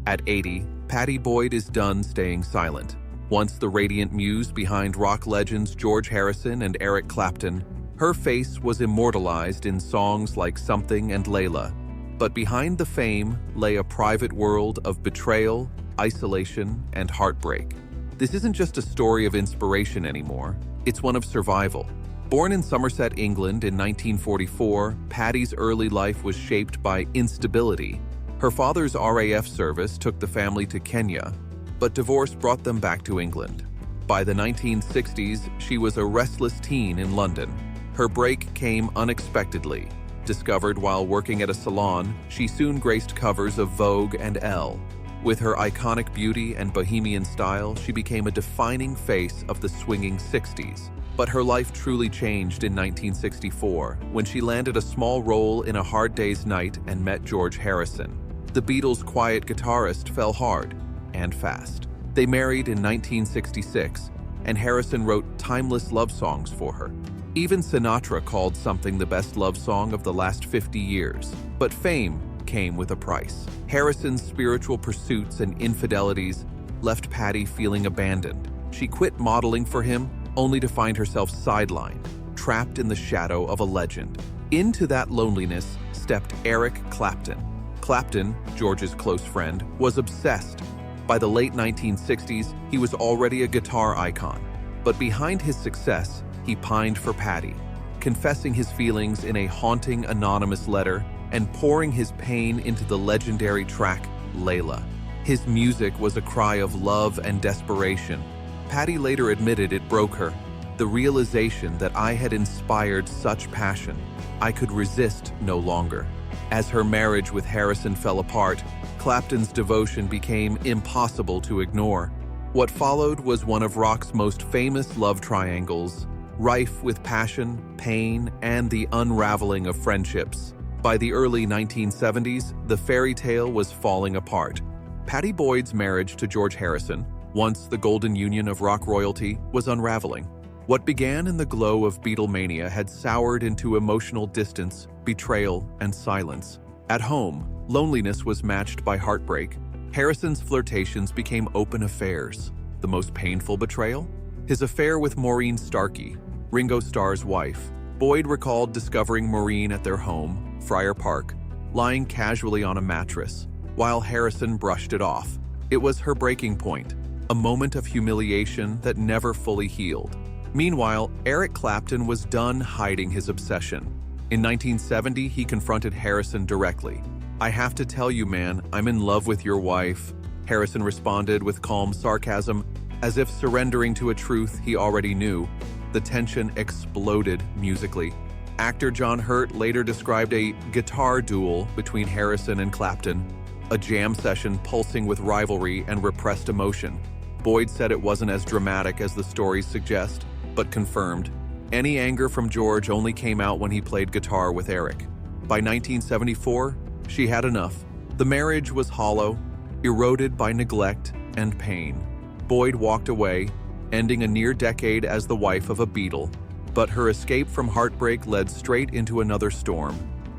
At 80, Pattie Boyd is done staying silent. Once the radiant muse behind rock legends George Harrison and Eric Clapton, her face was immortalized in songs like Something and Layla. But behind the fame lay a private world of betrayal, isolation, and heartbreak. This isn't just a story of inspiration anymore, it's one of survival. Born in Somerset, England in 1944, Pattie's early life was shaped by instability. Her father's RAF service took the family to Kenya, but divorce brought them back to England. By the 1960s, she was a restless teen in London. Her break came unexpectedly. Discovered while working at a salon, she soon graced covers of Vogue and Elle. With her iconic beauty and bohemian style, she became a defining face of the swinging 60s. But her life truly changed in 1964, when she landed a small role in A Hard Day's Night and met George Harrison. The Beatles' quiet guitarist fell hard and fast. They married in 1966, and Harrison wrote timeless love songs for her. Even Sinatra called Something the best love song of the last 50 years. But fame came with a price. Harrison's spiritual pursuits and infidelities left Pattie feeling abandoned. She quit modeling for him, only to find herself sidelined, trapped in the shadow of a legend. Into that loneliness stepped Eric Clapton. Clapton, George's close friend, was obsessed. By the late 1960s, he was already a guitar icon. But behind his success, he pined for Pattie, confessing his feelings in a haunting anonymous letter and pouring his pain into the legendary track, Layla. His music was a cry of love and desperation. Pattie later admitted it broke her. The realization that I had inspired such passion, I could resist no longer. As her marriage with Harrison fell apart, Clapton's devotion became impossible to ignore. What followed was one of rock's most famous love triangles, rife with passion, pain, and the unraveling of friendships. By the early 1970s, the fairy tale was falling apart. Pattie Boyd's marriage to George Harrison, once the golden union of rock royalty, was unraveling. What began in the glow of Beatlemania had soured into emotional distance, betrayal, and silence. At home, loneliness was matched by heartbreak. Harrison's flirtations became open affairs. The most painful betrayal? His affair with Maureen Starkey, Ringo Starr's wife. Boyd recalled discovering Maureen at their home, Friar Park, lying casually on a mattress, while Harrison brushed it off. It was her breaking point, a moment of humiliation that never fully healed. Meanwhile, Eric Clapton was done hiding his obsession. In 1970, he confronted Harrison directly. "I have to tell you, man, I'm in love with your wife." Harrison responded with calm sarcasm, as if surrendering to a truth he already knew. The tension exploded musically. Actor John Hurt later described a guitar duel between Harrison and Clapton, a jam session pulsing with rivalry and repressed emotion. Boyd said it wasn't as dramatic as the stories suggest, but confirmed. Any anger from George only came out when he played guitar with Eric. By 1974, she had enough. The marriage was hollow, eroded by neglect and pain. Boyd walked away, ending a near decade as the wife of a Beatle. But her escape from heartbreak led straight into another storm.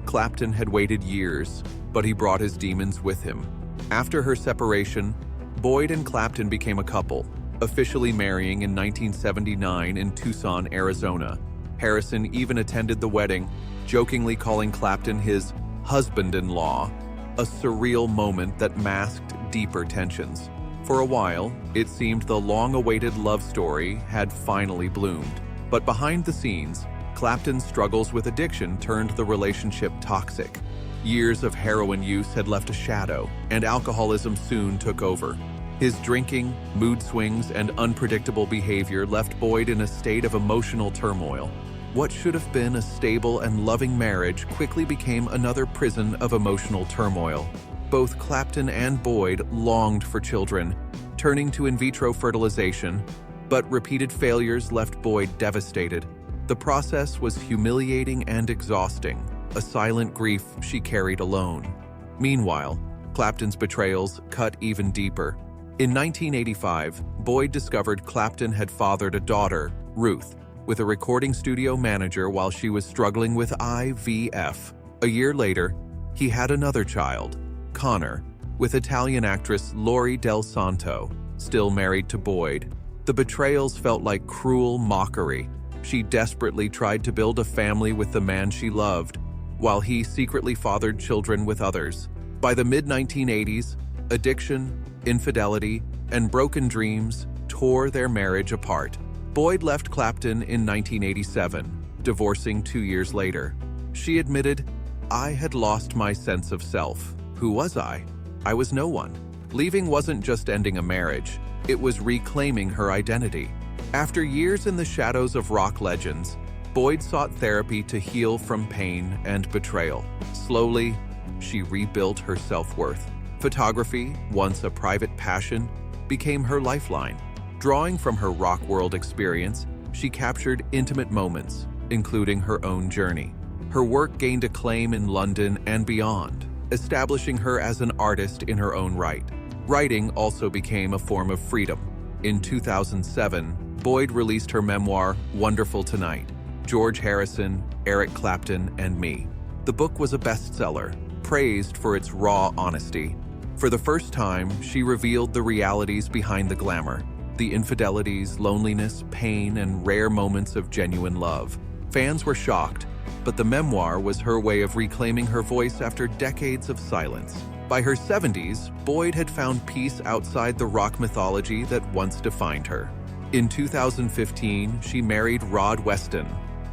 Clapton had waited years, but he brought his demons with him. After her separation, Boyd and Clapton became a couple, officially marrying in 1979 in Tucson, Arizona. Harrison even attended the wedding, jokingly calling Clapton his husband-in-law, a surreal moment that masked deeper tensions. For a while, it seemed the long-awaited love story had finally bloomed. But behind the scenes, Clapton's struggles with addiction turned the relationship toxic. Years of heroin use had left a shadow, and alcoholism soon took over. His drinking, mood swings, and unpredictable behavior left Boyd in a state of emotional turmoil. What should have been a stable and loving marriage quickly became another prison of emotional turmoil. Both Clapton and Boyd longed for children, turning to in vitro fertilization, but repeated failures left Boyd devastated. The process was humiliating and exhausting, a silent grief she carried alone. Meanwhile, Clapton's betrayals cut even deeper. In 1985, Boyd discovered Clapton had fathered a daughter, Ruth, with a recording studio manager while she was struggling with IVF. A year later, he had another child, Connor, with Italian actress Lori Del Santo, still married to Boyd. The betrayals felt like cruel mockery. She desperately tried to build a family with the man she loved, while he secretly fathered children with others. By the mid-1980s, addiction, infidelity, and broken dreams tore their marriage apart. Boyd left Clapton in 1987, divorcing 2 years later. She admitted, "I had lost my sense of self. Who was I? I was no one." Leaving wasn't just ending a marriage, it was reclaiming her identity. After years in the shadows of rock legends, Boyd sought therapy to heal from pain and betrayal. Slowly, she rebuilt her self-worth. Photography, once a private passion, became her lifeline. Drawing from her rock world experience, she captured intimate moments, including her own journey. Her work gained acclaim in London and beyond, establishing her as an artist in her own right. Writing also became a form of freedom. In 2007, Boyd released her memoir, Wonderful Tonight: George Harrison, Eric Clapton, and Me. The book was a bestseller, praised for its raw honesty. For the first time, she revealed the realities behind the glamour, the infidelities, loneliness, pain, and rare moments of genuine love. Fans were shocked, but the memoir was her way of reclaiming her voice after decades of silence. By her 70s, Boyd had found peace outside the rock mythology that once defined her. In 2015, she married Rod Weston,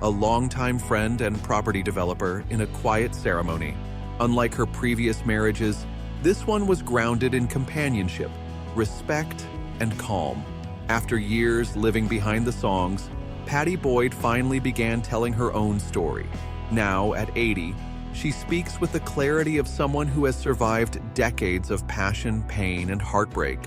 a longtime friend and property developer, in a quiet ceremony. Unlike her previous marriages, this one was grounded in companionship, respect, and calm. After years living behind the songs, Pattie Boyd finally began telling her own story. Now, at 80, she speaks with the clarity of someone who has survived decades of passion, pain, and heartbreak,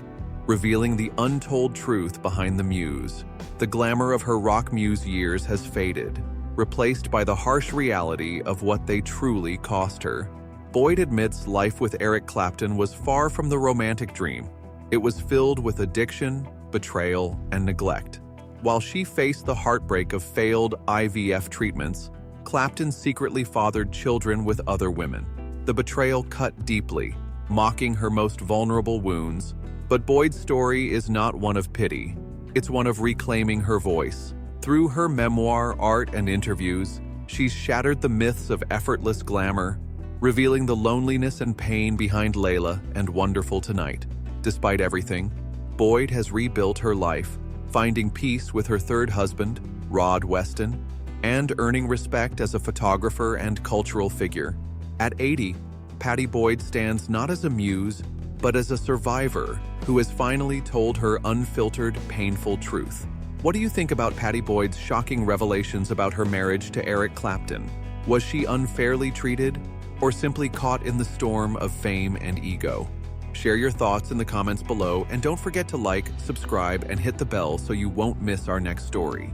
revealing the untold truth behind the muse. The glamour of her rock muse years has faded, replaced by the harsh reality of what they truly cost her. Boyd admits life with Eric Clapton was far from the romantic dream. It was filled with addiction, betrayal, and neglect. While she faced the heartbreak of failed IVF treatments, Clapton secretly fathered children with other women. The betrayal cut deeply, mocking her most vulnerable wounds. But Boyd's story is not one of pity. It's one of reclaiming her voice. Through her memoir, art, and interviews, she's shattered the myths of effortless glamour, revealing the loneliness and pain behind Layla and Wonderful Tonight. Despite everything, Boyd has rebuilt her life, finding peace with her third husband, Rod Weston, and earning respect as a photographer and cultural figure. At 80, Pattie Boyd stands not as a muse, but as a survivor who has finally told her unfiltered, painful truth. What do you think about Pattie Boyd's shocking revelations about her marriage to Eric Clapton? Was she unfairly treated, or simply caught in the storm of fame and ego? Share your thoughts in the comments below, and don't forget to like, subscribe, and hit the bell so you won't miss our next story.